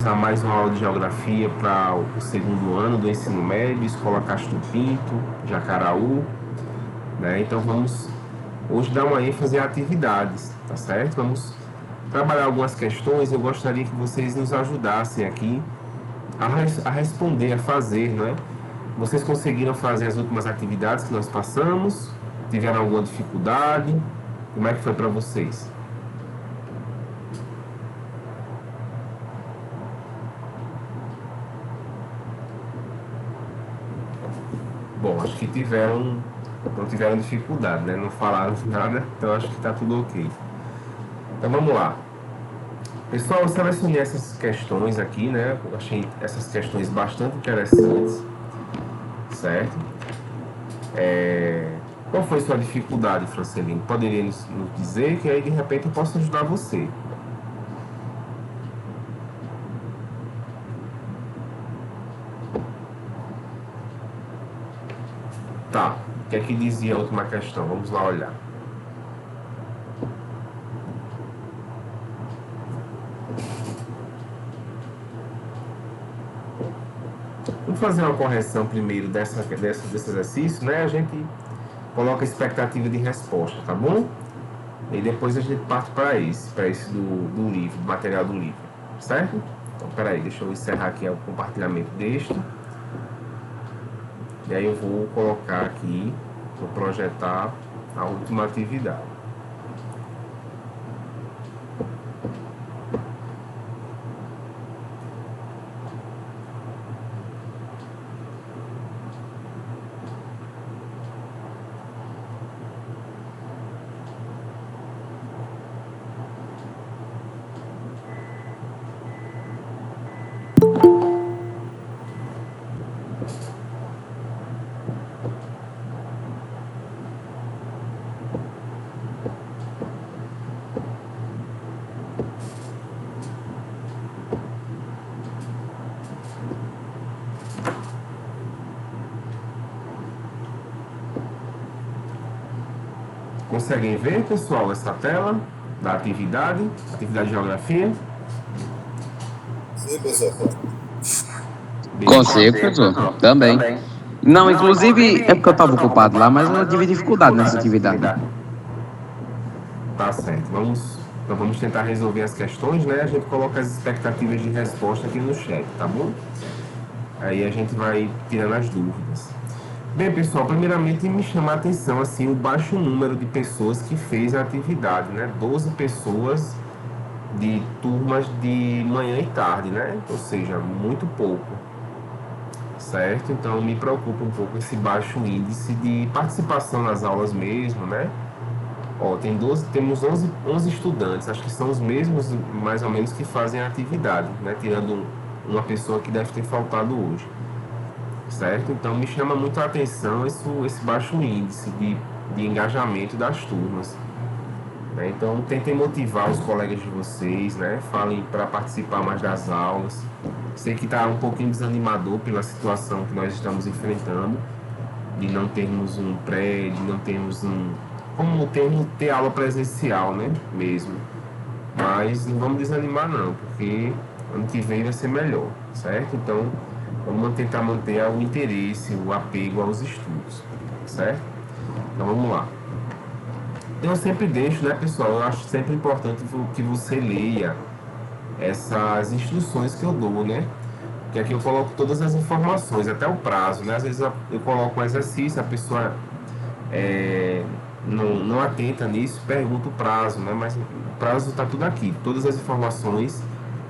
Mais uma aula de geografia para o segundo ano do ensino médio, Escola Castro Pinto, Jacaraú, né? Então vamos hoje dar uma ênfase a atividades, tá certo? Vamos trabalhar algumas questões. Eu gostaria que vocês nos ajudassem aqui a responder, a fazer, né? Vocês conseguiram fazer as últimas atividades que nós passamos? Tiveram alguma dificuldade? Como é que foi para vocês? Bom, acho que não tiveram dificuldade, né? Não falaram nada, então acho que está tudo ok. Então vamos lá. Pessoal, eu selecionei essas questões aqui, né? Eu achei essas questões bastante interessantes, certo? Qual foi sua dificuldade, Francelino? Poderia nos dizer que aí de repente eu posso ajudar você. Tá, o que é que dizia a última questão? Vamos lá olhar. Vamos fazer uma correção primeiro desse exercício, né? A gente coloca a expectativa de resposta, tá bom? E depois a gente parte para esse do livro, do material do livro, certo? Então, peraí, deixa eu encerrar aqui o compartilhamento deste. E aí eu vou colocar aqui, vou projetar a última atividade. Conseguem ver, pessoal, essa tela da atividade de geografia? Sim, professor. Consigo, professor. Também. Não, inclusive, é porque eu estava ocupado lá, mas eu tive dificuldade nessa atividade. Tá certo. Então vamos tentar resolver as questões, né? A gente coloca as expectativas de resposta aqui no chat, tá bom? Aí a gente vai tirando as dúvidas. Bem, pessoal, primeiramente me chama a atenção assim o baixo número de pessoas que fez a atividade, né? 12 pessoas de turmas de manhã e tarde, né? Ou seja, muito pouco, certo? Então me preocupa um pouco esse baixo índice de participação nas aulas mesmo, né? Ó, temos 11 estudantes, acho que são os mesmos mais ou menos que fazem a atividade, né? Tirando uma pessoa que deve ter faltado hoje, certo? Então me chama muito a atenção esse baixo índice de engajamento das turmas, né? Então tentem motivar os colegas de vocês, né? Falem para participar mais das aulas. Sei que está um pouquinho desanimador pela situação que nós estamos enfrentando, de não termos um pré, de não termos como ter aula presencial, né? Mesmo. Mas não vamos desanimar não, porque ano que vem vai ser melhor, certo? Então vamos tentar manter o interesse, o apego aos estudos, certo? Então vamos lá. Eu sempre deixo, né, pessoal? Eu acho sempre importante que você leia essas instruções que eu dou, né? Porque aqui eu coloco todas as informações, até o prazo, né? Às vezes eu coloco um exercício, a pessoa não atenta nisso, pergunta o prazo, né? Mas o prazo está tudo aqui. Todas as informações,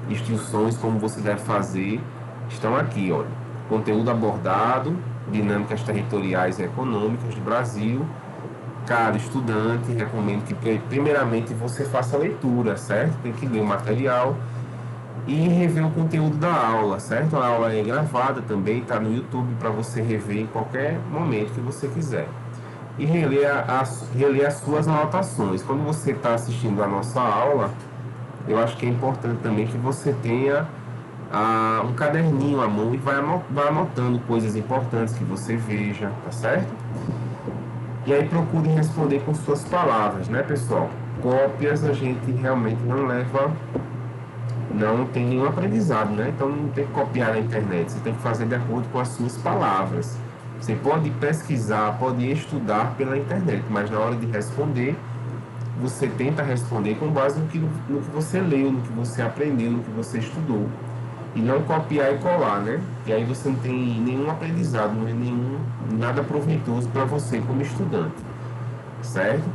instruções, como você deve fazer, estão aqui, olha. Conteúdo abordado, dinâmicas territoriais e econômicas do Brasil. Cara, estudante, recomendo que primeiramente você faça a leitura, certo? Tem que ler o material e rever o conteúdo da aula, certo? A aula é gravada também, está no YouTube para você rever em qualquer momento que você quiser. E reler as suas anotações. Quando você está assistindo a nossa aula, eu acho que é importante também que você tenha um caderninho à mão e vai anotando coisas importantes que você veja, tá certo? E aí procure responder com suas palavras, né, pessoal? Cópias a gente realmente não leva não tem nenhum aprendizado, né? Então não tem que copiar na internet, você tem que fazer de acordo com as suas palavras. Você pode pesquisar, pode estudar pela internet, mas na hora de responder, você tenta responder com base no que você leu, no que você aprendeu, no que você estudou. E não copiar e colar, né? E aí você não tem nenhum aprendizado, não é nada proveitoso para você como estudante, certo?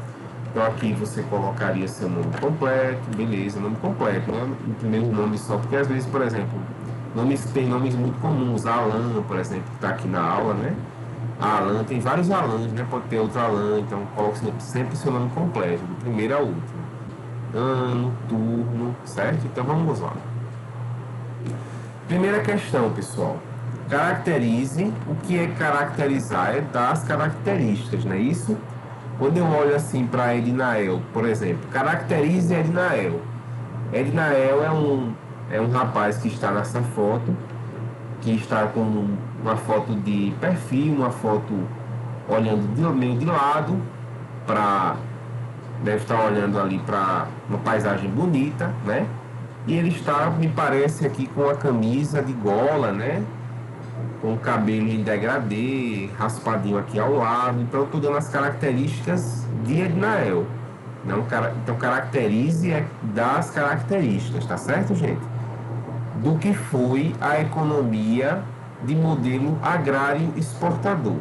Então aqui você colocaria seu nome completo, beleza, nome completo, né? O primeiro nome só, porque às vezes, por exemplo, tem nomes muito comuns, Alan, por exemplo, que está aqui na aula, né? Alan, tem vários Alans, né? Pode ter outro Alan, então coloque sempre seu nome completo, do primeiro ao último. Ano, turno, certo? Então vamos lá. Primeira questão, pessoal. Caracterize. O que é caracterizar? É dar as características, não é isso? Quando eu olho assim para Ednael, por exemplo, caracterize Ednael. Ednael é um rapaz que está nessa foto, que está com uma foto de perfil, uma foto olhando meio de lado, para deve estar olhando ali para uma paisagem bonita, né? E ele está, me parece aqui, com a camisa de gola, né? Com o cabelo em degradê, raspadinho aqui ao lado. Então eu estou dando as características de Ednael. Não, então caracterize é das características, tá certo, gente? Do que foi a economia de modelo agrário exportador,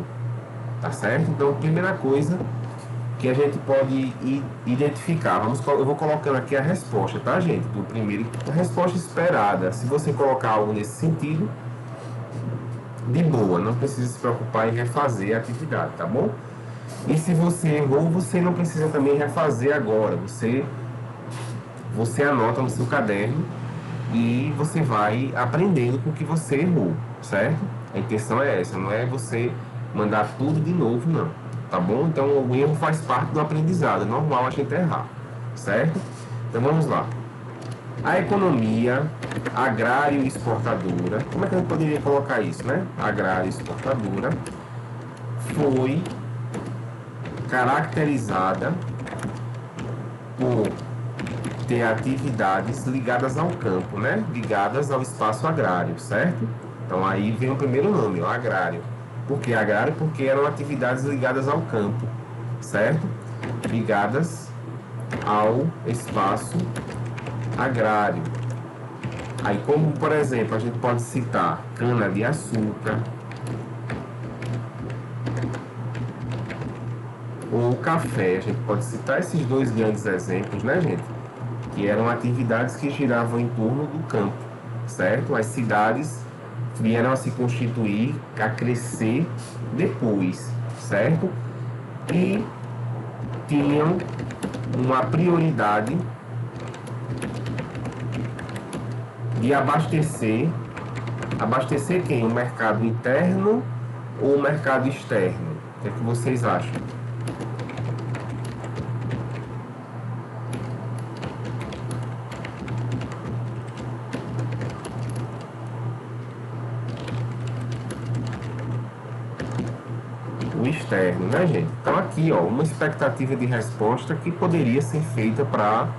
tá certo? Então, primeira coisa que a gente pode identificar, eu vou colocando aqui a resposta, tá, gente? Do primeiro, a resposta esperada. Se você colocar algo nesse sentido, de boa, não precisa se preocupar em refazer a atividade, tá bom? E se você errou, você não precisa também refazer agora. Você anota no seu caderno e você vai aprendendo com o que você errou, certo? A intenção é essa, não é você mandar tudo de novo, não, tá bom? Então o erro faz parte do aprendizado, é normal a gente errar, certo? Então vamos lá. A economia agrário exportadora, como é que a gente poderia colocar isso, né? Agrário exportadora foi caracterizada por ter atividades ligadas ao campo, né? Ligadas ao espaço agrário, certo? Então aí vem o primeiro nome, o agrário. Por que agrário? Porque eram atividades ligadas ao campo, certo? Ligadas ao espaço agrário. Aí, como por exemplo, a gente pode citar cana-de-açúcar ou café. A gente pode citar esses dois grandes exemplos, né, gente? Que eram atividades que giravam em torno do campo, certo? As cidades vieram a se constituir, a crescer depois, certo? E tinham uma prioridade de abastecer quem? O mercado interno ou o mercado externo? O que é que vocês acham? O externo, né, gente? Então aqui, ó, uma expectativa de resposta que poderia ser feita para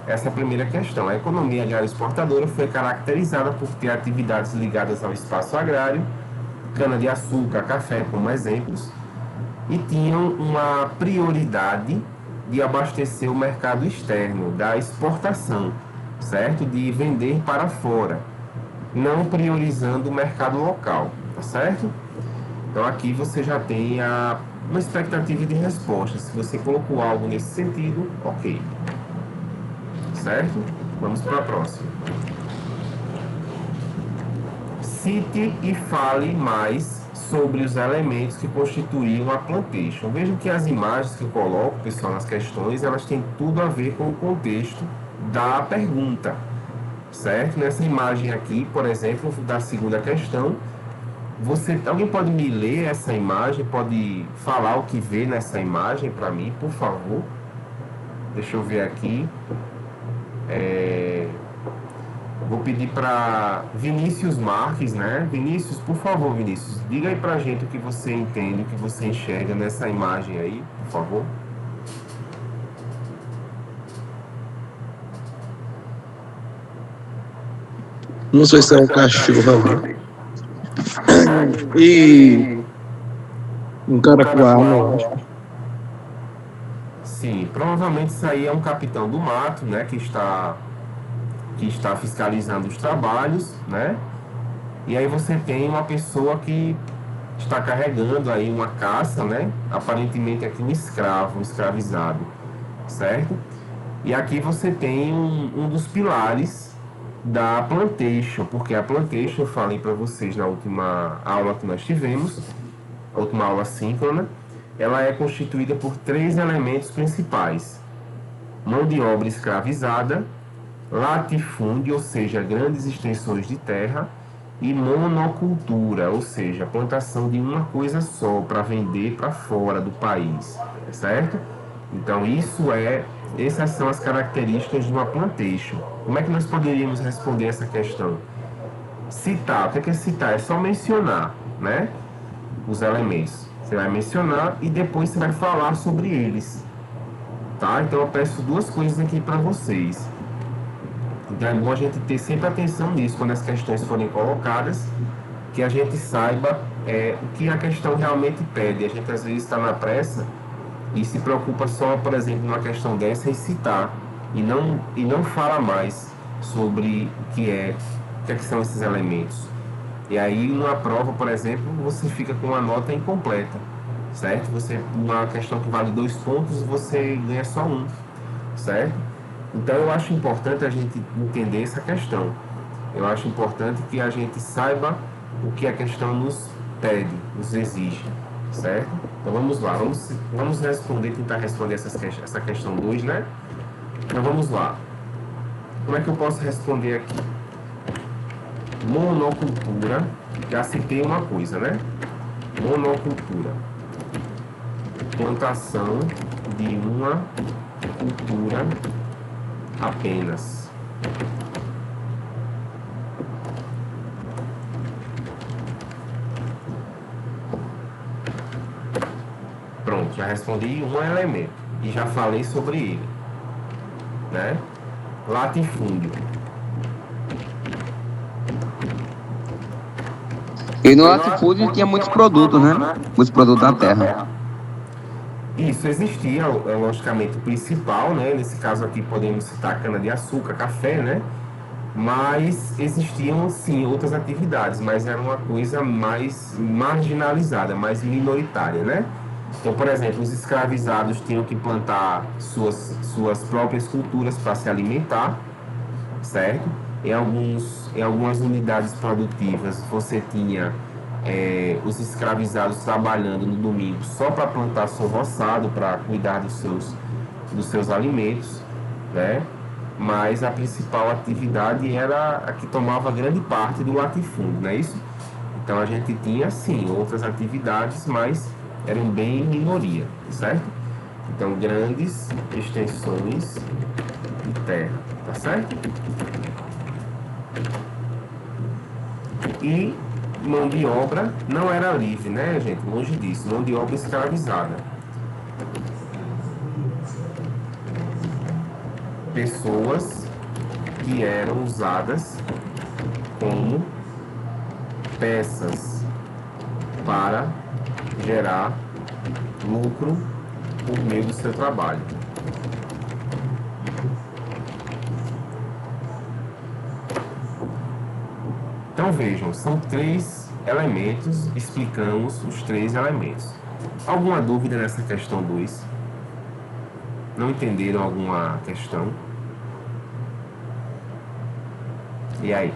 essa primeira questão. A economia agrária exportadora foi caracterizada por ter atividades ligadas ao espaço agrário, cana-de-açúcar, café como exemplos, e tinham uma prioridade de abastecer o mercado externo, da exportação, certo? De vender para fora, não priorizando o mercado local, tá certo? Então aqui você já tem uma expectativa de resposta. Se você colocou algo nesse sentido, ok. Certo? Vamos para a próxima. Cite e fale mais sobre os elementos que constituíam a plantation. Vejam que as imagens que eu coloco, pessoal, nas questões, elas têm tudo a ver com o contexto da pergunta. Certo? Nessa imagem aqui, por exemplo, da segunda questão, alguém pode me ler essa imagem? Pode falar o que vê nessa imagem para mim, por favor? Deixa eu ver aqui. Vou pedir para Vinícius Marques, né? Vinícius, por favor, Vinícius, diga aí pra gente o que você entende, o que você enxerga nessa imagem aí, por favor. Não sei se é um cachorro ali. E um carapuá, eu acho. Sim, provavelmente isso aí é um capitão do mato, né, que está fiscalizando os trabalhos, né? E aí você tem uma pessoa que está carregando aí uma caça, né? Aparentemente aqui um escravo, um escravizado, certo? E aqui você tem um dos pilares da plantation, porque a plantation, eu falei para vocês na última aula que nós tivemos, a última aula síncrona, ela é constituída por três elementos principais: mão de obra escravizada, latifúndio, ou seja, grandes extensões de terra, e monocultura, ou seja, plantação de uma coisa só para vender para fora do país, certo? Então essas são as características de uma plantation. Como é que nós poderíamos responder essa questão? Citar, o que é citar? É só mencionar, né? Os elementos. Você vai mencionar e depois você vai falar sobre eles, tá? Então eu peço duas coisas aqui para vocês. Então é bom a gente ter sempre atenção nisso quando as questões forem colocadas, que a gente saiba o que a questão realmente pede. A gente às vezes está na pressa e se preocupa só, por exemplo, numa questão dessa em citar e não fala mais sobre o que é que são esses elementos. E aí numa prova, por exemplo, você fica com uma nota incompleta, certo? Você, uma questão que vale 2 pontos, você ganha só um, certo? Então eu acho importante a gente entender essa questão. Eu acho importante que a gente saiba o que a questão nos pede, nos exige, certo? Então vamos lá, vamos responder, tentar responder essa questão 2, né? Então vamos lá. Como é que eu posso responder aqui? Monocultura, já citei uma coisa, né? Monocultura. Plantação de uma cultura apenas. Pronto, já respondi um elemento e já falei sobre ele, né? Latifúndio. E no latifúndio tinha muitos produtos, né? Muitos produtos da terra. Isso existia, logicamente, o principal, né? Nesse caso aqui podemos citar cana-de-açúcar, café, né? Mas existiam, sim, outras atividades, mas era uma coisa mais marginalizada, mais minoritária, né? Então, por exemplo, os escravizados tinham que plantar suas próprias culturas para se alimentar, certo? Em algumas unidades produtivas, você tinha os escravizados trabalhando no domingo só para plantar seu roçado, para cuidar dos seus alimentos, né? Mas a principal atividade era a que tomava grande parte do latifúndio, não é isso? Então a gente tinha, sim, outras atividades, mas eram bem minoria, certo? Então, grandes extensões de terra, tá certo? E mão de obra não era livre, né, gente? Longe disso, mão de obra escravizada. Pessoas que eram usadas como peças para gerar lucro por meio do seu trabalho. Então vejam, são 3 elementos, explicamos os 3 elementos. Alguma dúvida nessa questão 2? Não entenderam alguma questão? E aí?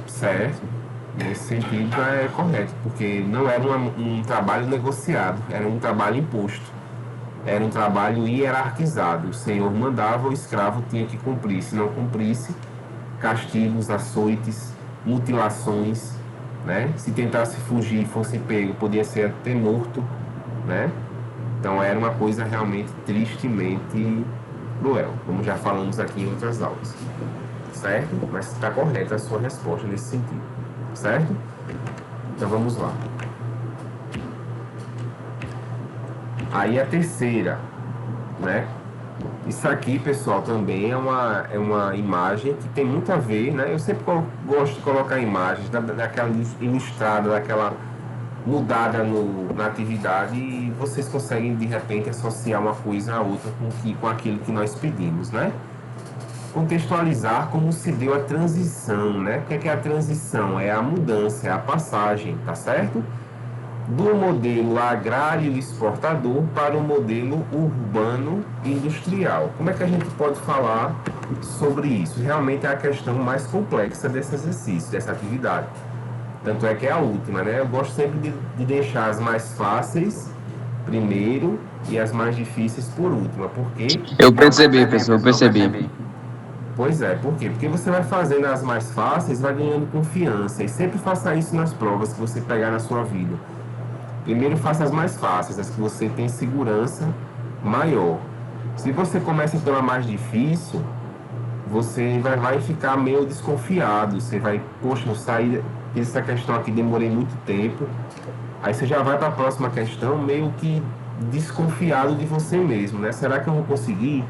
Certo? Nesse sentido é correto, porque não era um trabalho negociado, era um trabalho imposto. Era um trabalho hierarquizado. O senhor mandava, o escravo tinha que cumprir. Se não cumprisse, castigos, açoites, mutilações, né? Se tentasse fugir e fosse pego, podia ser até morto, né? Então era uma coisa realmente tristemente cruel, como já falamos aqui em outras aulas, certo? Mas está correta a sua resposta nesse sentido, certo? Então vamos lá. Aí a terceira, né? Isso aqui, pessoal, também é uma imagem que tem muito a ver, né? Eu sempre gosto de colocar imagens daquela ilustrada, daquela mudada na atividade e vocês conseguem, de repente, associar uma coisa a outra com aquilo que nós pedimos, né? Contextualizar como se deu a transição, né? O que é a transição? É a mudança, é a passagem, tá certo? Do modelo agrário exportador para o modelo urbano industrial. Como é que a gente pode falar sobre isso? Realmente é a questão mais complexa desse exercício, dessa atividade. Tanto é que é a última, né? Eu gosto sempre de deixar as mais fáceis primeiro e as mais difíceis por última. Por quê? Eu percebi, pessoal, eu percebi. Pois é, por quê? Porque você vai fazendo as mais fáceis, vai ganhando confiança. E sempre faça isso nas provas que você pegar na sua vida. Primeiro faça as mais fáceis, as que você tem segurança maior. Se você começa pela mais difícil, você vai ficar meio desconfiado. Você vai, poxa, eu saí dessa questão aqui, demorei muito tempo. Aí você já vai para a próxima questão meio que desconfiado de você mesmo, né? Será que eu vou conseguir?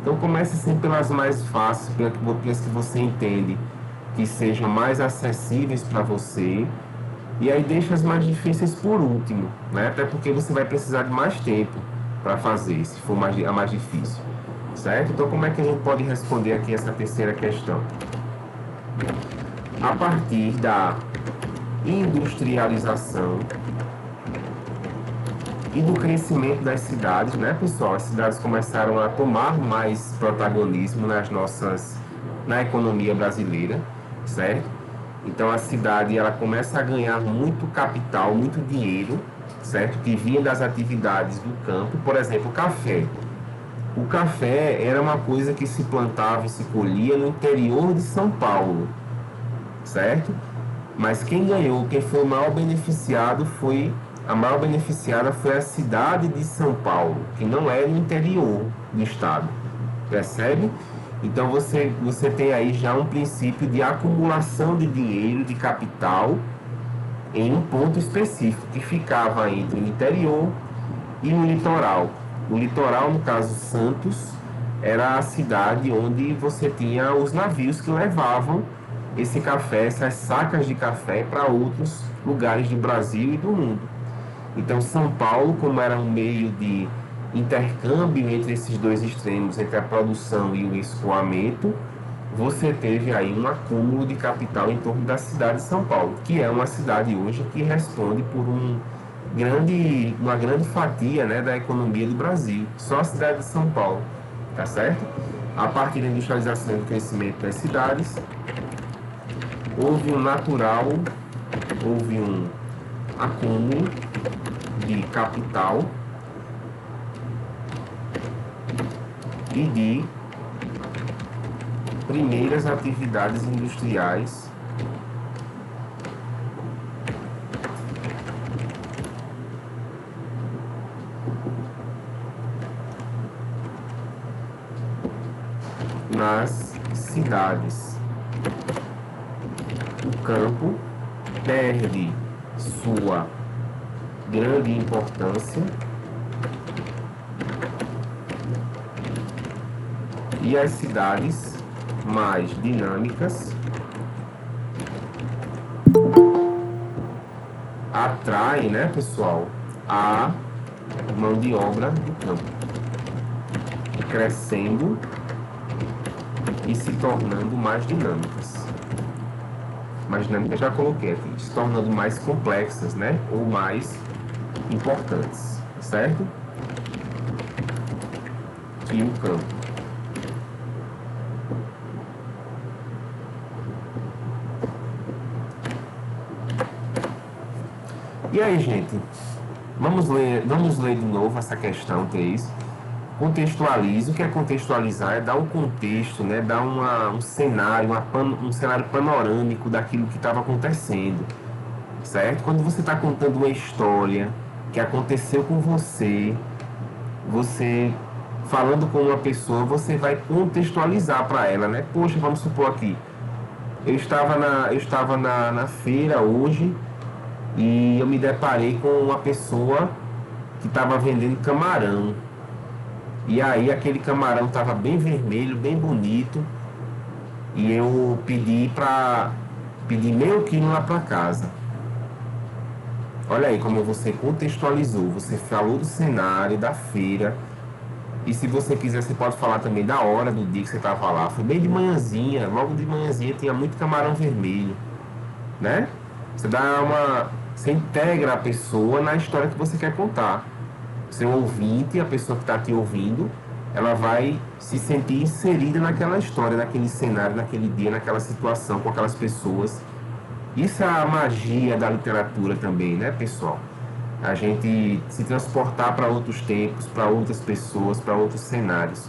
Então comece sempre pelas mais fáceis, pelas que você entende que sejam mais acessíveis para você. E aí deixa as mais difíceis por último, né? Até porque você vai precisar de mais tempo para fazer, se for a mais difícil, certo? Então como é que a gente pode responder aqui essa terceira questão? A partir da industrialização e do crescimento das cidades, né, pessoal? As cidades começaram a tomar mais protagonismo na economia brasileira, certo? Então a cidade ela começa a ganhar muito capital, muito dinheiro, certo? Que vinha das atividades do campo, por exemplo, o café. O café era uma coisa que se plantava e se colhia no interior de São Paulo, certo? Mas quem ganhou, quem foi o maior beneficiado a maior beneficiada foi a cidade de São Paulo, que não é no interior do estado, percebe? Então você tem aí já um princípio de acumulação de dinheiro, de capital, em um ponto específico, que ficava entre o interior e o litoral. O litoral, no caso Santos, era a cidade onde você tinha os navios que levavam esse café, essas sacas de café para outros lugares do Brasil e do mundo. Então São Paulo, como era um meio de intercâmbio entre esses dois extremos, entre a produção e o escoamento, você teve aí um acúmulo de capital em torno da cidade de São Paulo, que é uma cidade hoje que responde por uma grande fatia, né, da economia do Brasil, só a cidade de São Paulo, tá certo? A partir da industrialização e do crescimento das cidades, houve um acúmulo de capital e de primeiras atividades industriais nas cidades. O campo perde sua grande importância e as cidades mais dinâmicas atraem, né, pessoal, a mão de obra do campo, crescendo e se tornando mais dinâmicas. Mais dinâmicas já coloquei aqui, se tornando mais complexas, né, ou mais importantes, certo? E o campo. E aí, gente, vamos ler de novo essa questão 3. Contextualize. O que é contextualizar? É dar um contexto, né? Dar um cenário, um cenário panorâmico daquilo que estava acontecendo, certo? Quando você está contando uma história que aconteceu com você falando com uma pessoa, você vai contextualizar para ela, né? Poxa, vamos supor aqui, eu estava na feira hoje e eu me deparei com uma pessoa que estava vendendo camarão. E aí aquele camarão tava bem vermelho, bem bonito, e eu pedi meio quilo lá para casa. Olha aí como você contextualizou, você falou do cenário, da feira, e se você quiser você pode falar também da hora do dia que você estava lá. Foi bem de manhãzinha, logo de manhãzinha tinha muito camarão vermelho, né? Você integra a pessoa na história que você quer contar. Seu ouvinte, a pessoa que está te ouvindo, ela vai se sentir inserida naquela história, naquele cenário, naquele dia, naquela situação, com aquelas pessoas. Isso é a magia da literatura também, né, pessoal? A gente se transportar para outros tempos, para outras pessoas, para outros cenários,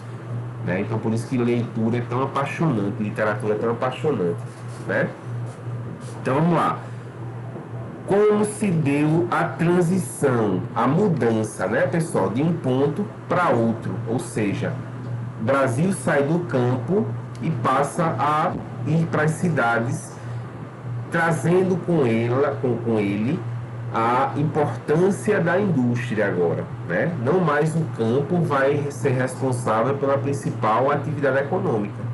né? Então, por isso que leitura é tão apaixonante, literatura é tão apaixonante, né? Então, vamos lá. Como se deu a transição, a mudança, né, pessoal, de um ponto para outro? Ou seja, o Brasil sai do campo e passa a ir para as cidades, trazendo com ele a importância da indústria agora, né? Não mais o campo vai ser responsável pela principal atividade econômica,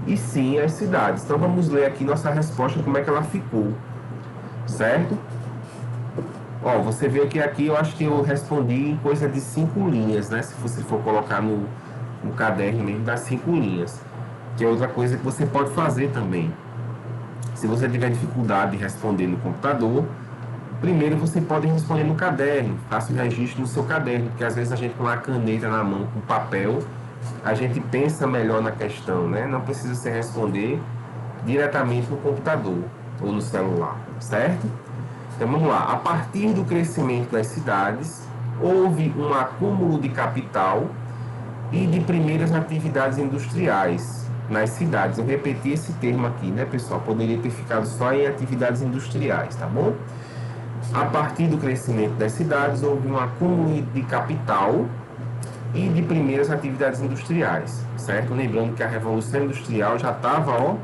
e sim as cidades. Então vamos ler aqui nossa resposta, como é que ela ficou, certo? Ó, você vê que aqui eu acho que eu respondi em coisa de 5 linhas, né? Se você for colocar no caderno mesmo, dá 5 linhas. Que é outra coisa que você pode fazer também. Se você tiver dificuldade de responder no computador, primeiro você pode responder no caderno. Faça o registro no seu caderno, porque às vezes a gente com a caneta na mão, com papel, a gente pensa melhor na questão, né? Não precisa se responder diretamente no computador ou no celular, certo? Então vamos lá. A partir do crescimento das cidades, houve um acúmulo de capital e de primeiras atividades industriais nas cidades. Eu repeti esse termo aqui, né, pessoal? Poderia ter ficado só em atividades industriais, tá bom? A partir do crescimento das cidades, houve um acúmulo de capital e de primeiras atividades industriais, certo? Lembrando que a Revolução Industrial já estava, ó,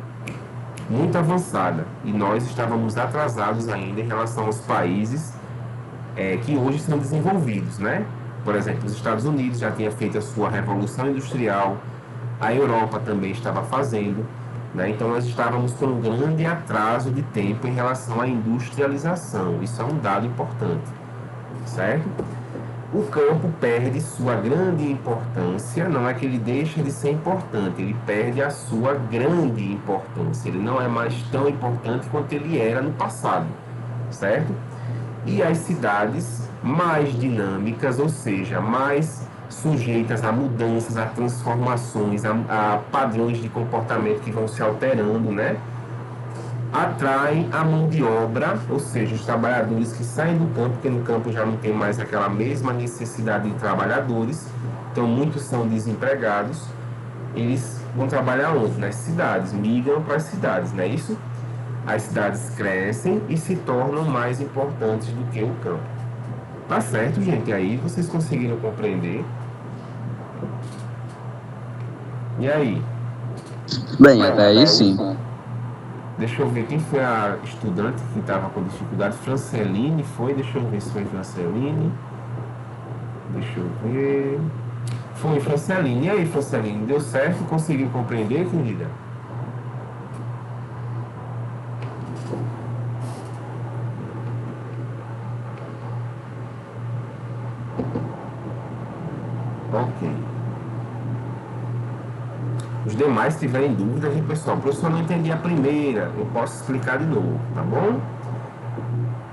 muito avançada, e nós estávamos atrasados ainda em relação aos países que hoje são desenvolvidos, né? Por exemplo, os Estados Unidos já tinha feito a sua Revolução Industrial, a Europa também estava fazendo, né? Então nós estávamos com um grande atraso de tempo em relação à industrialização. Isso é um dado importante, certo? O campo perde sua grande importância, não é que ele deixa de ser importante, ele perde a sua grande importância, ele não é mais tão importante quanto ele era no passado, certo? E as cidades mais dinâmicas, ou seja, mais sujeitas a mudanças, a transformações, a padrões de comportamento que vão se alterando, né? Atraem a mão de obra, ou seja, os trabalhadores que saem do campo, porque no campo já não tem mais aquela mesma necessidade de trabalhadores, então muitos são desempregados, eles vão trabalhar onde? Nas cidades, migram para as cidades, não é isso? As cidades crescem e se tornam mais importantes do que o campo. Tá certo, gente? Aí vocês conseguiram compreender? E aí? Bem, até aí sim. Deixa eu ver quem foi a estudante que estava com dificuldade. Franceline foi? Deixa eu ver se foi Franceline. Deixa eu ver. Foi Franceline. E aí, Franceline? Deu certo? Conseguiu compreender, querida? Ok. Os demais, se tiverem dúvidas, pessoal, professor, não entendi a primeira, eu posso explicar de novo, tá bom?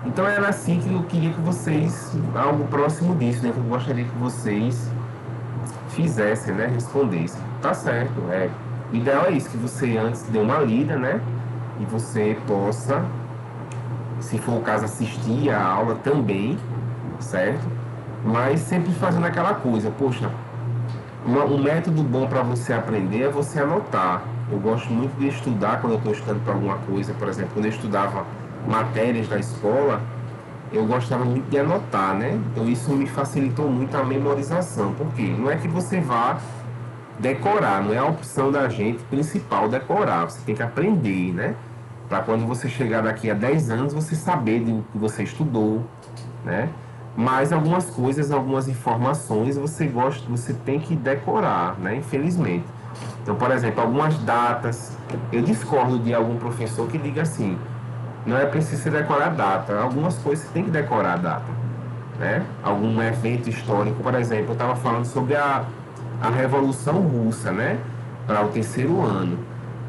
Então era assim que eu queria que vocês, algo próximo disso, né, que eu gostaria que vocês fizessem, né, respondessem. Tá certo, o ideal é isso, que você antes dê uma lida, né, e você possa, se for o caso, assistir a aula também, certo? Mas sempre fazendo aquela coisa, poxa, um método bom para você aprender é você anotar. Eu gosto muito de estudar quando eu estou estudando para alguma coisa. Por exemplo, quando eu estudava matérias da escola, eu gostava muito de anotar, né? Então isso me facilitou muito a memorização. Por quê? Não é que você vá decorar, não é a opção da gente principal decorar. Você tem que aprender, né? Para quando você chegar daqui a 10 anos, você saber do que você estudou, né? Mas algumas coisas, algumas informações você tem que decorar, né? Infelizmente. Então, por exemplo, algumas datas, eu discordo de algum professor que diga assim, não é preciso você decorar a data, algumas coisas você tem que decorar a data, né? Algum evento histórico, por exemplo, eu estava falando sobre a Revolução Russa, né? Para o terceiro ano.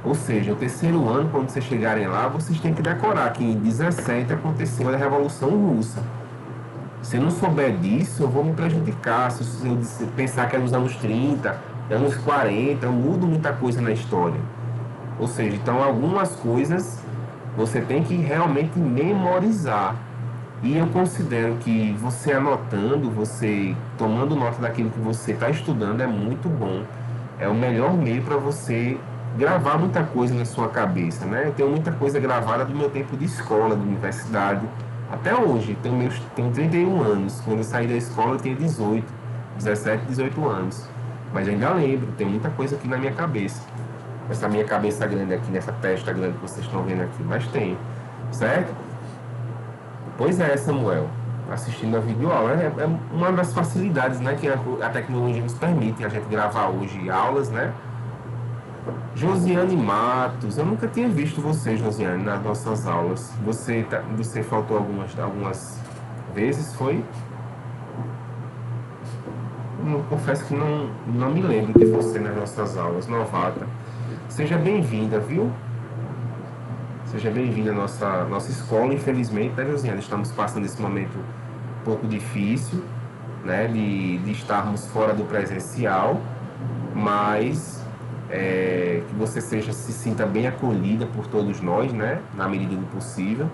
Ou seja, o terceiro ano, quando vocês chegarem lá, vocês têm que decorar que em 17 aconteceu a Revolução Russa. Se eu não souber disso, eu vou me prejudicar. Se eu pensar que é nos anos 30, anos 40, eu mudo muita coisa na história. Ou seja, então algumas coisas você tem que realmente memorizar. E eu considero que você anotando, você tomando nota daquilo que você está estudando é muito bom. É o melhor meio para você gravar muita coisa na sua cabeça, né? Eu tenho muita coisa gravada do meu tempo de escola, de universidade, até hoje. Tenho 31 anos. Quando eu saí da escola eu tinha 18, 17, 18 anos. Mas ainda lembro, tem muita coisa aqui na minha cabeça. Essa minha cabeça grande aqui, nessa testa grande que vocês estão vendo aqui, mas tem, certo? Pois é, Samuel, assistindo a videoaula é uma das facilidades, né, que a tecnologia nos permite a gente gravar hoje aulas, né? Josiane Matos, eu nunca tinha visto você, Josiane, nas nossas aulas. Você faltou algumas vezes, foi? Confesso que não me lembro de você nas nossas aulas, novata. Seja bem-vinda, viu? Seja bem-vinda à nossa escola. Infelizmente, né, Josiane, estamos passando esse momento um pouco difícil, né, de estarmos fora do presencial, mas que você se sinta bem acolhida por todos nós, né, na medida do possível.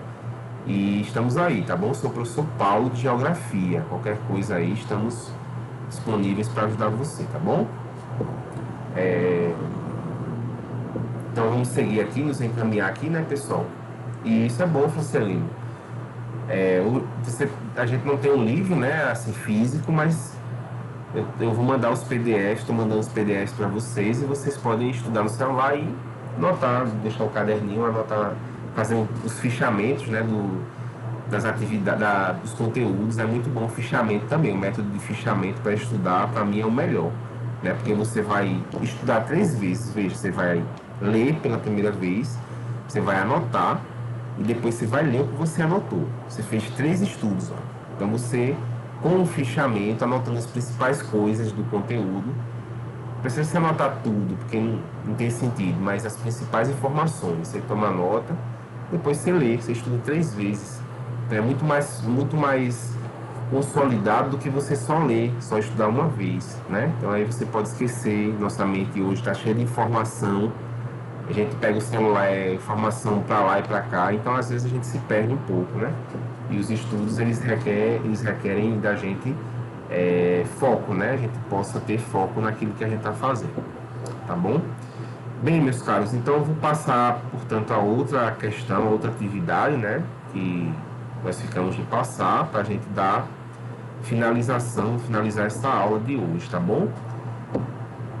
E estamos aí, tá bom? Sou o professor Paulo de Geografia. Qualquer coisa aí, estamos disponíveis para ajudar você, tá bom? Então vamos seguir aqui, nos encaminhar aqui, né, pessoal? E isso é bom, Francelino. A gente não tem um livro, né, assim, físico, mas eu vou mandar os PDFs, estou mandando os PDFs para vocês e vocês podem estudar no celular e anotar, deixar o caderninho, anotar, fazer os fichamentos, né, das atividades, dos conteúdos. É muito bom o fichamento também, o método de fichamento para estudar, para mim é o melhor, né, porque você vai estudar 3 vezes, veja, você vai ler pela primeira vez, você vai anotar e depois você vai ler o que você anotou. Você fez 3 estudos, ó. Então você, com o fichamento, anotando as principais coisas do conteúdo, não precisa você anotar tudo, porque não tem sentido, mas as principais informações, você toma nota, depois você lê, você estuda 3 vezes. Então é muito mais consolidado do que você só ler, só estudar uma vez, né? Então aí você pode esquecer, nossa mente hoje está cheia de informação, a gente pega o celular, informação para lá e para cá, então às vezes a gente se perde um pouco, né? E os estudos, eles requerem da gente foco, né? A gente possa ter foco naquilo que a gente está fazendo, tá bom? Bem, meus caros, então eu vou passar, portanto, a outra questão, a outra atividade, né? Que nós ficamos de passar para a gente finalizar essa aula de hoje, tá bom?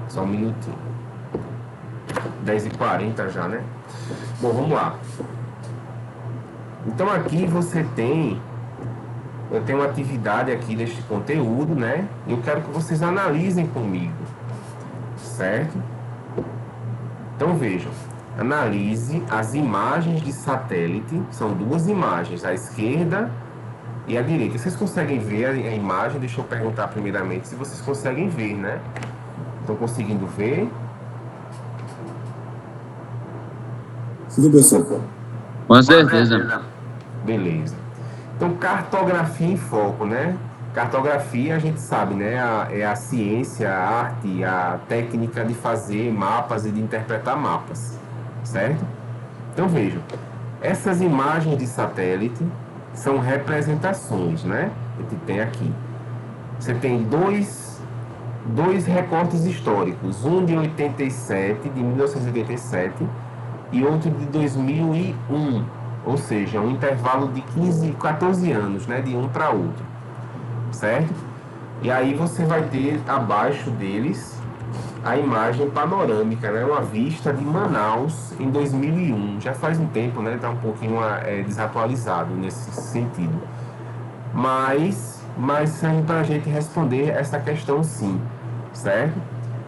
Só um minutinho. 10h40 já, né? Bom, vamos lá. Então aqui eu tenho uma atividade aqui deste conteúdo, né? Eu quero que vocês analisem comigo, certo? Então vejam, analise as imagens de satélite, são 2 imagens, a esquerda e a direita. Vocês conseguem ver a imagem? Deixa eu perguntar primeiramente se vocês conseguem ver, né? Estão conseguindo ver? Sim, professor. Com certeza. Beleza. Então, cartografia em foco, né? Cartografia, a gente sabe, né? É a ciência, a arte, a técnica de fazer mapas e de interpretar mapas, certo? Então, vejam, essas imagens de satélite são representações, né? A gente tem aqui. Você tem dois recortes históricos, um de 87, de 1987, e outro de 2001, ou seja, um intervalo de 14 anos, né, de um para outro, certo? E aí você vai ter abaixo deles a imagem panorâmica, né, uma vista de Manaus em 2001. Já faz um tempo, né, está um pouquinho desatualizado nesse sentido. Mas mas serve para a gente responder essa questão sim, certo?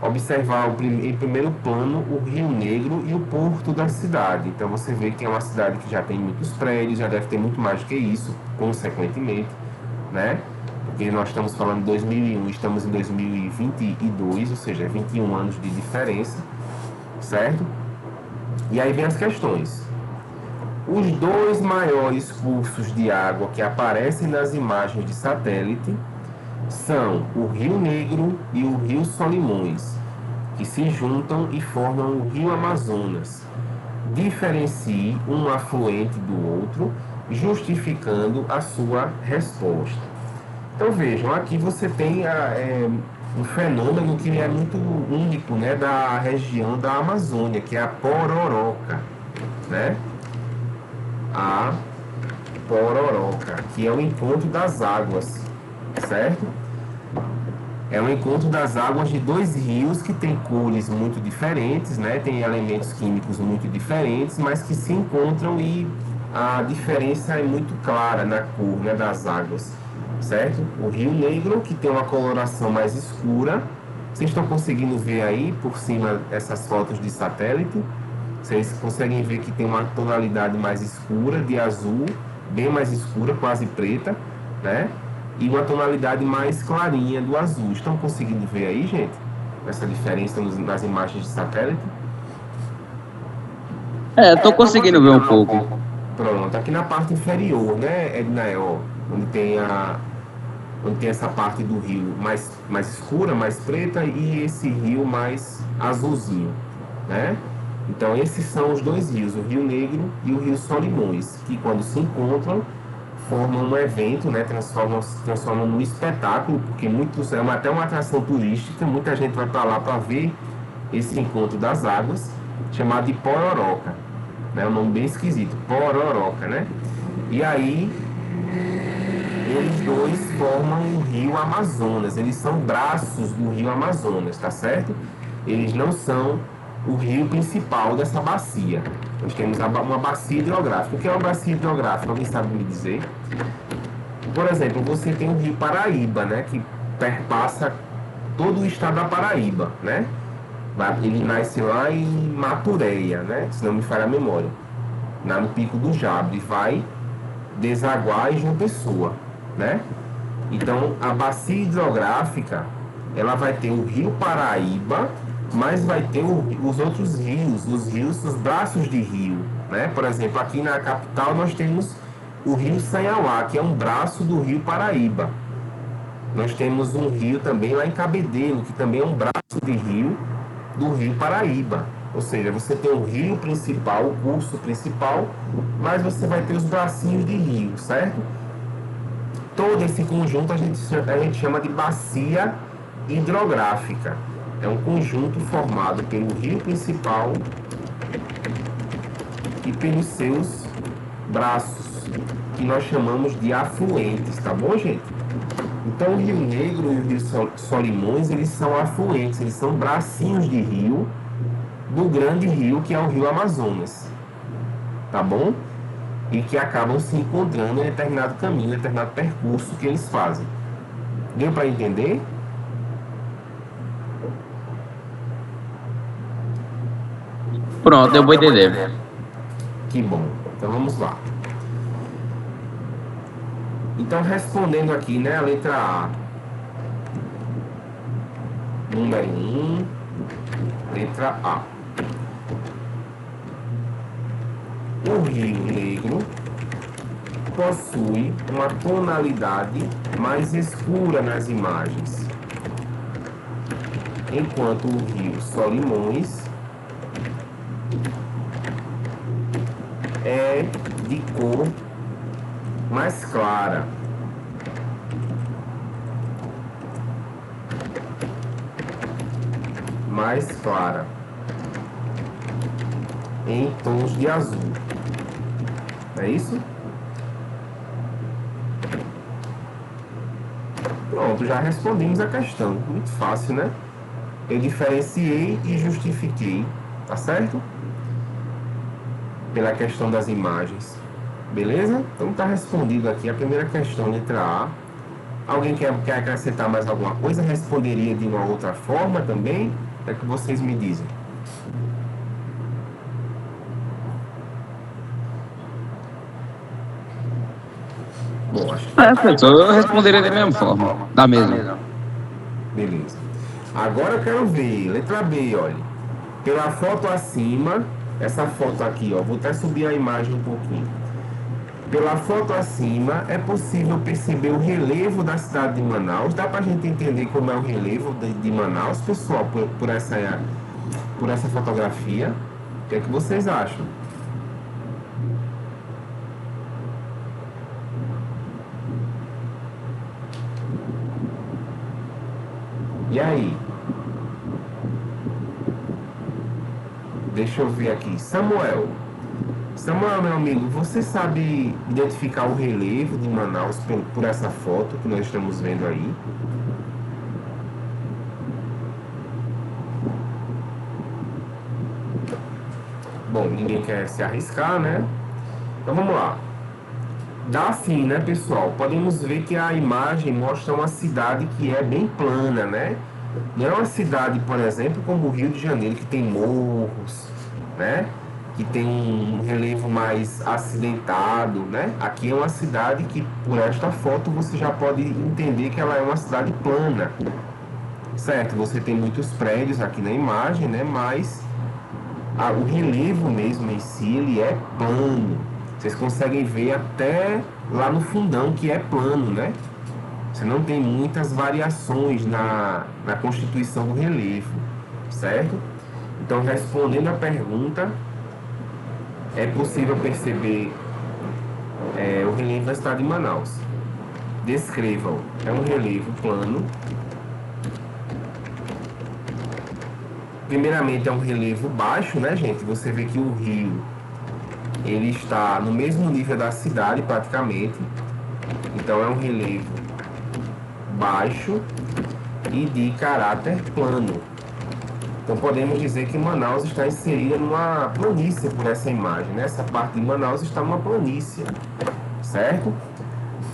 Observar em primeiro plano o Rio Negro e o porto da cidade. Então você vê que é uma cidade que já tem muitos prédios, já deve ter muito mais do que isso, consequentemente, né? Porque nós estamos falando de 2001, estamos em 2022, ou seja, 21 anos de diferença, certo? E aí vem as questões. Os dois maiores cursos de água que aparecem nas imagens de satélite são o Rio Negro e o Rio Solimões, que se juntam e formam o Rio Amazonas. Diferencie um afluente do outro, justificando a sua resposta. Então vejam, aqui você tem um fenômeno que é muito único, né, da região da Amazônia, que é a pororoca, né? A pororoca, que é o encontro das águas, certo? É o encontro das águas de dois rios que têm cores muito diferentes, né? Tem elementos químicos muito diferentes, mas que se encontram e a diferença é muito clara na cor, né, das águas, certo? O Rio Negro, que tem uma coloração mais escura. Vocês estão conseguindo ver aí por cima essas fotos de satélite? Vocês conseguem ver que tem uma tonalidade mais escura, de azul, bem mais escura, quase preta, né? E uma tonalidade mais clarinha do azul. Estão conseguindo ver aí, gente? Essa diferença nas imagens de satélite? É, tô conseguindo ver um pouco. Pronto, aqui na parte inferior, né, Ednael? Onde tem essa parte do rio mais escura, mais preta, e esse rio mais azulzinho, né? Então esses são os dois rios, o Rio Negro e o Rio Solimões, que quando se encontram formam um evento, né? Transformam num espetáculo, porque até uma atração turística, muita gente vai para lá para ver esse encontro das águas, chamado de Pororoca, né? Um nome bem esquisito, Pororoca, né? E aí eles dois formam o Rio Amazonas, eles são braços do Rio Amazonas, tá certo? Eles não são o rio principal dessa bacia. Nós temos uma bacia hidrográfica. O que é uma bacia hidrográfica? Alguém sabe me dizer? Por exemplo, você tem o Rio Paraíba, né, que perpassa todo o estado da Paraíba, né? Ele nasce lá em Matureia, né, se não me falha a memória, lá no Pico do Jabre, vai desaguar em João Pessoa, né? Então, a bacia hidrográfica, ela vai ter o Rio Paraíba, mas vai ter os outros rios, os braços de rio, né? Por exemplo, aqui na capital nós temos o Rio Sanhauá, que é um braço do Rio Paraíba. Nós temos um rio também lá em Cabedelo, que também é um braço de rio do Rio Paraíba. Ou seja, você tem o rio principal, o curso principal, mas você vai ter os bracinhos de rio, certo? Todo esse conjunto a gente chama de bacia hidrográfica. É um conjunto formado pelo rio principal e pelos seus braços, que nós chamamos de afluentes, tá bom, gente? Então, o Rio Negro e o Rio Solimões, eles são afluentes, eles são bracinhos de rio do grande rio, que é o Rio Amazonas, tá bom? E que acabam se encontrando em determinado caminho, em determinado percurso que eles fazem. Deu para entender? Pronto, eu vou entender. Que bom. Então vamos lá. Então, respondendo aqui, né, a letra A. Número 1, letra A. O Rio Negro possui uma tonalidade mais escura nas imagens, enquanto o Rio Solimões é de cor mais clara. Mais clara, em tons de azul. É isso? Pronto, já respondemos a questão. Muito fácil, né? Eu diferenciei e justifiquei, tá certo? Pela questão das imagens. Beleza? Então tá respondido aqui a primeira questão, letra A. Alguém quer acrescentar mais alguma coisa? Responderia de uma outra forma também? É que vocês me dizem. Bom, acho que Professor, eu responderia da mesma forma. Da mesma. beleza. Agora eu quero ver, letra B, olha. Pela foto acima, essa foto aqui, ó, vou até subir a imagem um pouquinho. Pela foto acima, é possível perceber o relevo da cidade de Manaus. Dá pra gente entender como é o relevo de Manaus, pessoal, por essa fotografia? O que é que vocês acham? E aí? Deixa eu ver aqui. Samuel, meu amigo, você sabe identificar o relevo de Manaus por essa foto que nós estamos vendo aí? Bom, ninguém quer se arriscar, né? Então vamos lá. Dá sim, né, pessoal? Podemos ver que a imagem mostra uma cidade que é bem plana, né? Não é uma cidade, por exemplo, como o Rio de Janeiro, que tem morros, né? Que tem um relevo mais acidentado, né? Aqui é uma cidade que, por esta foto, você já pode entender que ela é uma cidade plana, certo? Você tem muitos prédios aqui na imagem, né? Mas o relevo mesmo em si, ele é plano. Vocês conseguem ver até lá no fundão que é plano, né? Você não tem muitas variações na constituição do relevo, certo? Então, respondendo a pergunta, é possível perceber o relevo da cidade de Manaus. Descrevam. É um relevo plano. Primeiramente, é um relevo baixo, né, gente? Você vê que o rio ele está no mesmo nível da cidade, praticamente. Então, é um relevo baixo e de caráter plano. Então podemos dizer que Manaus está inserida numa planície por essa imagem, né? Essa parte de Manaus está numa planície, certo?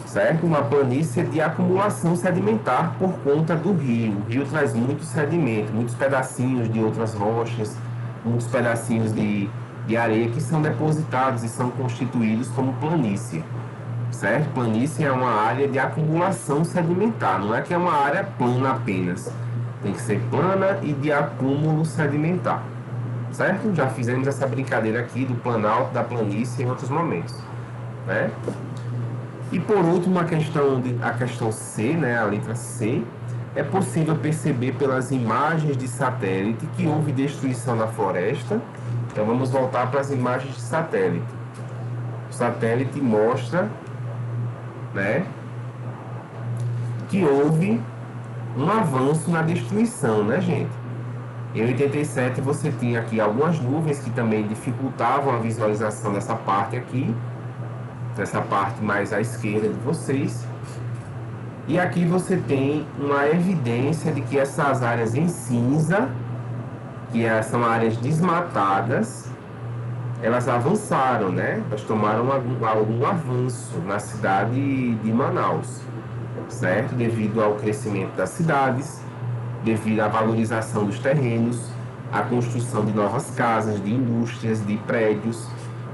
Certo? Uma planície de acumulação sedimentar por conta do rio. O rio traz muito sedimento, muitos pedacinhos de outras rochas, muitos pedacinhos de areia que são depositados e são constituídos como planície. Certo? Planície é uma área de acumulação sedimentar, não é que é uma área plana apenas. Tem que ser plana e de acúmulo sedimentar. Certo? Já fizemos essa brincadeira aqui do planalto, da planície em outros momentos. Né? E por último, a questão C, né, a letra C, é possível perceber pelas imagens de satélite que houve destruição na floresta. Então vamos voltar para as imagens de satélite. O satélite mostra, né, que houve um avanço na destruição, né, gente? Em 87 você tinha aqui algumas nuvens que também dificultavam a visualização dessa parte aqui, dessa parte mais à esquerda de vocês. E aqui você tem uma evidência de que essas áreas em cinza, que são áreas desmatadas, elas avançaram, né? Elas tomaram algum avanço na cidade de Manaus, certo? Devido ao crescimento das cidades, devido à valorização dos terrenos, à construção de novas casas, de indústrias, de prédios.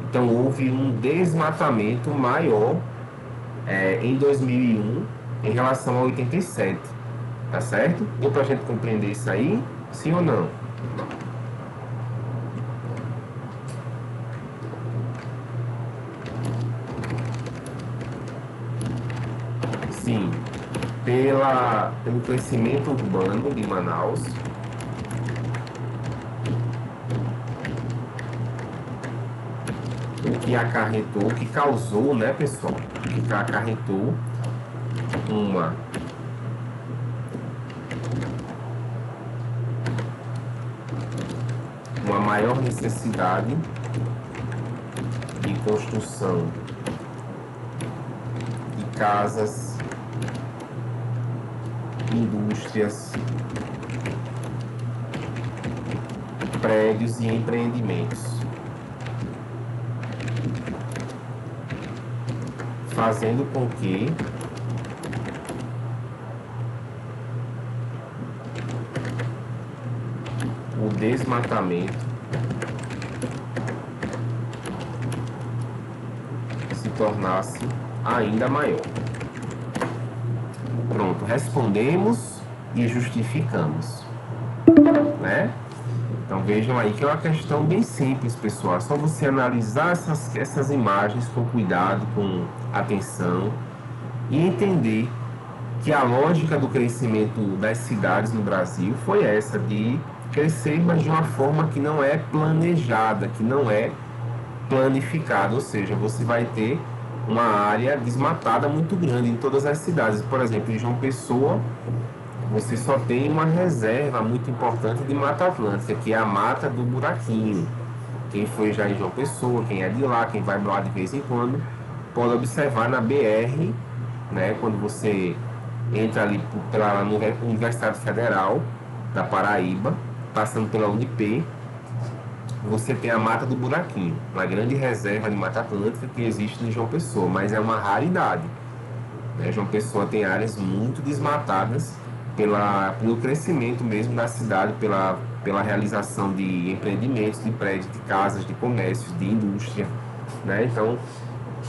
Então houve um desmatamento maior em 2001 em relação a 87, tá certo? Deu pra gente compreender isso aí? Sim ou não? Sim, pelo crescimento urbano de Manaus, o que acarretou, o que causou, né, pessoal? O que acarretou uma maior necessidade de construção de casas, indústrias, prédios e empreendimentos, fazendo com que desmatamento se tornasse ainda maior. Pronto, respondemos e justificamos, né? Então vejam aí que é uma questão bem simples, pessoal. É só você analisar essas imagens com cuidado, com atenção e entender que a lógica do crescimento das cidades no Brasil foi essa, de crescer, mas de uma forma que não é planejada, que não é planificada, ou seja, você vai ter uma área desmatada muito grande em todas as cidades. Por exemplo, em João Pessoa, você só tem uma reserva muito importante de Mata Atlântica, que é a Mata do Buraquinho. Quem foi já em João Pessoa, quem é de lá, quem vai lá de vez em quando, pode observar na BR, né, quando você entra ali pela Universidade Federal da Paraíba, passando pela UNIP, você tem a Mata do Buraquinho, uma grande reserva de Mata Atlântica que existe em João Pessoa, mas é uma raridade, né? João Pessoa tem áreas muito desmatadas pelo crescimento mesmo da cidade, pela realização de empreendimentos, de prédios, de casas, de comércios, de indústria, né? Então,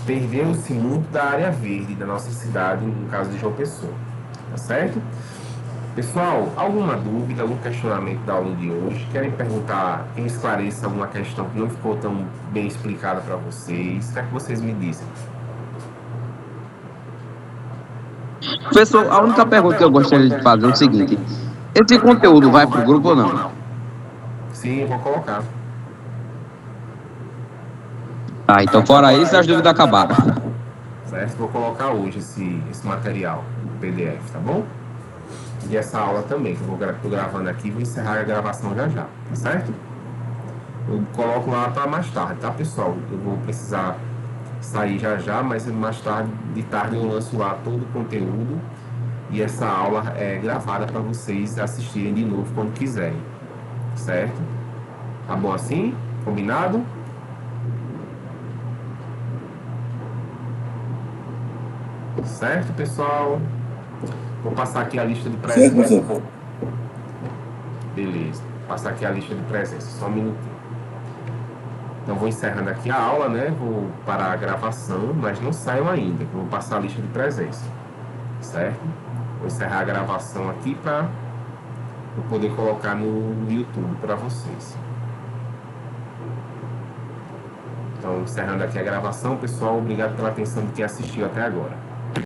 perdeu-se muito da área verde da nossa cidade, no caso de João Pessoa, tá certo? Pessoal, alguma dúvida, algum questionamento da aula de hoje? Querem perguntar, quem esclareça alguma questão que não ficou tão bem explicada para vocês? O que é que vocês me dizem? Professor, a única pergunta que eu gostaria de fazer é o seguinte: esse conteúdo vai para o grupo ou não? Sim, vou colocar. Ah, então fora isso, as dúvidas acabaram. Certo? Vou colocar hoje esse material no PDF, tá bom? E essa aula também, que eu tô gravando aqui, vou encerrar a gravação já já, tá certo? Eu coloco lá para mais tarde, tá, pessoal? Eu vou precisar sair já já, mas mais tarde, de tarde, eu lanço lá todo o conteúdo e essa aula é gravada para vocês assistirem de novo quando quiserem, certo? Tá bom assim? Combinado? Certo, pessoal? Vou passar aqui a lista de presença. Beleza. Vou passar aqui a lista de presença, só um minutinho. Então vou encerrando aqui a aula, né? Vou parar a gravação, mas não saiam ainda, que eu vou passar a lista de presença, certo? Vou encerrar a gravação aqui para eu poder colocar no YouTube para vocês. Então, encerrando aqui a gravação, pessoal, obrigado pela atenção de quem assistiu até agora.